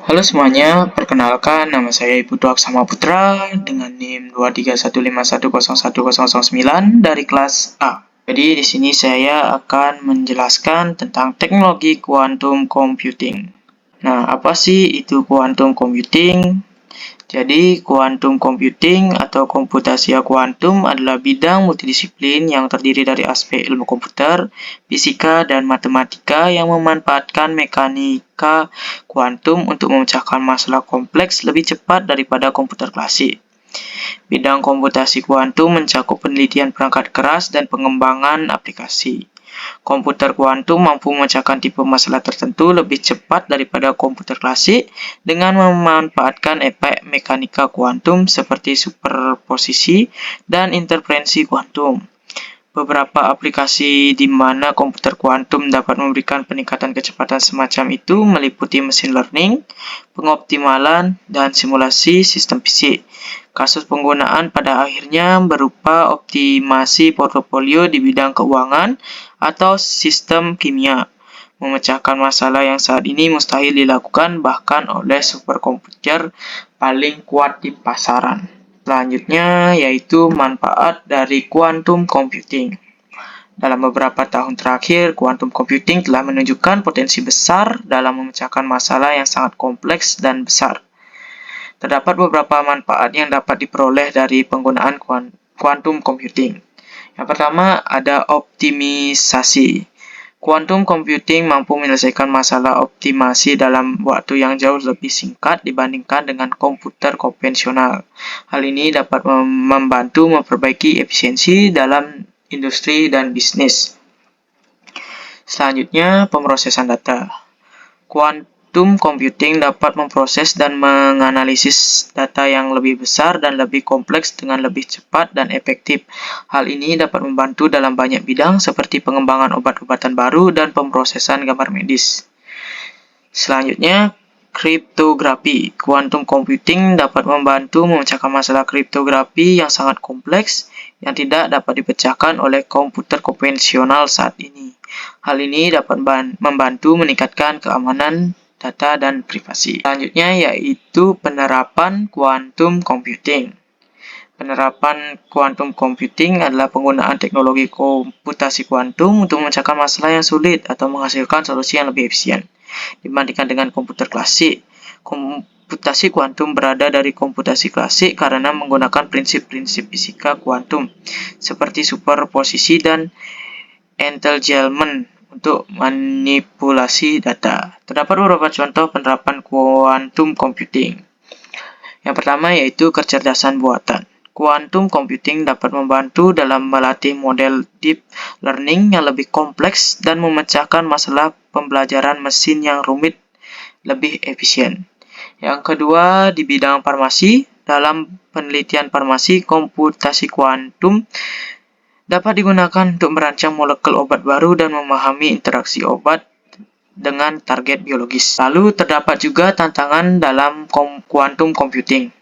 Halo semuanya, perkenalkan nama saya Ibu Aksama Putra dengan NIM 231510109 dari kelas A. Jadi di sini saya akan menjelaskan tentang teknologi quantum computing. Nah, apa sih itu quantum computing? Jadi, quantum computing atau komputasi kuantum adalah bidang multidisiplin yang terdiri dari aspek ilmu komputer, fisika, dan matematika yang memanfaatkan mekanika kuantum untuk memecahkan masalah kompleks lebih cepat daripada komputer klasik. Bidang komputasi kuantum mencakup penelitian perangkat keras dan pengembangan aplikasi. Komputer kuantum mampu memecahkan tipe masalah tertentu lebih cepat daripada komputer klasik dengan memanfaatkan efek mekanika kuantum seperti superposisi dan interferensi kuantum. Beberapa aplikasi di mana komputer kuantum dapat memberikan peningkatan kecepatan semacam itu meliputi mesin learning, pengoptimalan, dan simulasi sistem fisik. Kasus penggunaan pada akhirnya berupa optimasi portofolio di bidang keuangan atau sistem kimia, memecahkan masalah yang saat ini mustahil dilakukan bahkan oleh superkomputer paling kuat di pasaran. Selanjutnya yaitu manfaat dari quantum computing. Dalam beberapa tahun terakhir, quantum computing telah menunjukkan potensi besar dalam memecahkan masalah yang sangat kompleks dan besar. Terdapat beberapa manfaat yang dapat diperoleh dari penggunaan quantum computing. Yang pertama, ada optimisasi. Quantum computing mampu menyelesaikan masalah optimasi dalam waktu yang jauh lebih singkat dibandingkan dengan komputer konvensional. Hal ini dapat membantu memperbaiki efisiensi dalam industri dan bisnis. Selanjutnya, pemrosesan data. Quantum computing dapat memproses dan menganalisis data yang lebih besar dan lebih kompleks dengan lebih cepat dan efektif. Hal ini dapat membantu dalam banyak bidang seperti pengembangan obat-obatan baru dan pemrosesan gambar medis. Selanjutnya, kriptografi. Quantum computing dapat membantu memecahkan masalah kriptografi yang sangat kompleks yang tidak dapat dipecahkan oleh komputer konvensional saat ini. Hal ini dapat membantu meningkatkan keamanan data dan privasi. Selanjutnya yaitu penerapan quantum computing. Penerapan quantum computing adalah penggunaan teknologi komputasi kuantum untuk memecahkan masalah yang sulit atau menghasilkan solusi yang lebih efisien dibandingkan dengan komputer klasik. Komputasi kuantum berada dari komputasi klasik karena menggunakan prinsip-prinsip fisika kuantum seperti superposisi dan entanglement untuk manipulasi data. Terdapat beberapa contoh penerapan quantum computing. Yang pertama yaitu kecerdasan buatan. Quantum computing dapat membantu dalam melatih model deep learning yang lebih kompleks dan memecahkan masalah pembelajaran mesin yang rumit lebih efisien. Yang kedua, di bidang farmasi, dalam penelitian farmasi, komputasi kuantum dapat digunakan untuk merancang molekul obat baru dan memahami interaksi obat dengan target biologis. Lalu terdapat juga tantangan dalam quantum computing.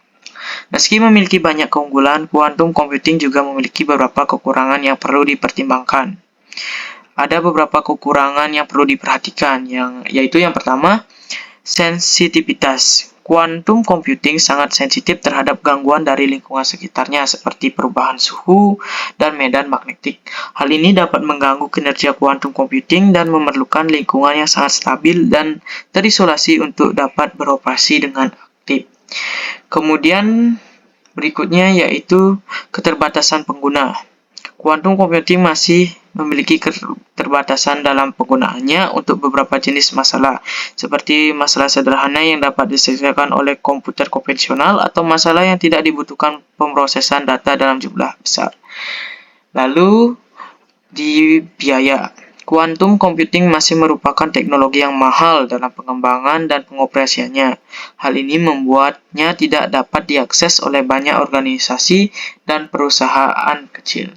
Meski memiliki banyak keunggulan, quantum computing juga memiliki beberapa kekurangan yang perlu dipertimbangkan. Ada beberapa kekurangan yang perlu diperhatikan, yaitu yang pertama, sensitivitas. Quantum computing sangat sensitif terhadap gangguan dari lingkungan sekitarnya seperti perubahan suhu dan medan magnetik. Hal ini dapat mengganggu kinerja quantum computing dan memerlukan lingkungan yang sangat stabil dan terisolasi untuk dapat beroperasi dengan aktif. Kemudian berikutnya yaitu keterbatasan pengguna. Quantum computing masih memiliki keterbatasan dalam penggunaannya untuk beberapa jenis masalah, seperti masalah sederhana yang dapat diselesaikan oleh komputer konvensional atau masalah yang tidak dibutuhkan pemrosesan data dalam jumlah besar. Lalu, di biaya. Quantum computing masih merupakan teknologi yang mahal dalam pengembangan dan pengoperasiannya. Hal ini membuatnya tidak dapat diakses oleh banyak organisasi dan perusahaan kecil.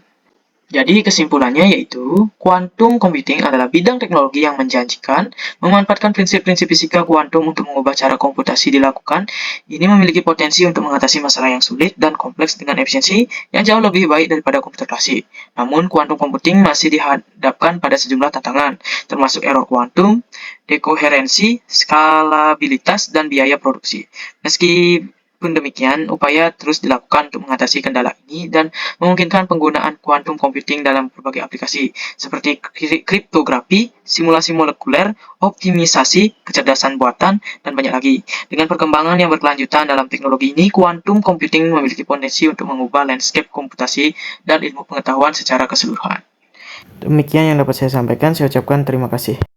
Jadi kesimpulannya yaitu, quantum computing adalah bidang teknologi yang menjanjikan, memanfaatkan prinsip-prinsip fisika kuantum untuk mengubah cara komputasi dilakukan. Ini memiliki potensi untuk mengatasi masalah yang sulit dan kompleks dengan efisiensi yang jauh lebih baik daripada komputer klasik. Namun, quantum computing masih dihadapkan pada sejumlah tantangan, termasuk error kuantum, dekoherensi, skalabilitas, dan biaya produksi. Meskipun demikian, upaya terus dilakukan untuk mengatasi kendala ini dan memungkinkan penggunaan quantum computing dalam berbagai aplikasi seperti kriptografi, simulasi molekuler, optimisasi, kecerdasan buatan, dan banyak lagi. Dengan perkembangan yang berkelanjutan dalam teknologi ini, quantum computing memiliki potensi untuk mengubah landscape komputasi dan ilmu pengetahuan secara keseluruhan. Demikian yang dapat saya sampaikan. Saya ucapkan terima kasih.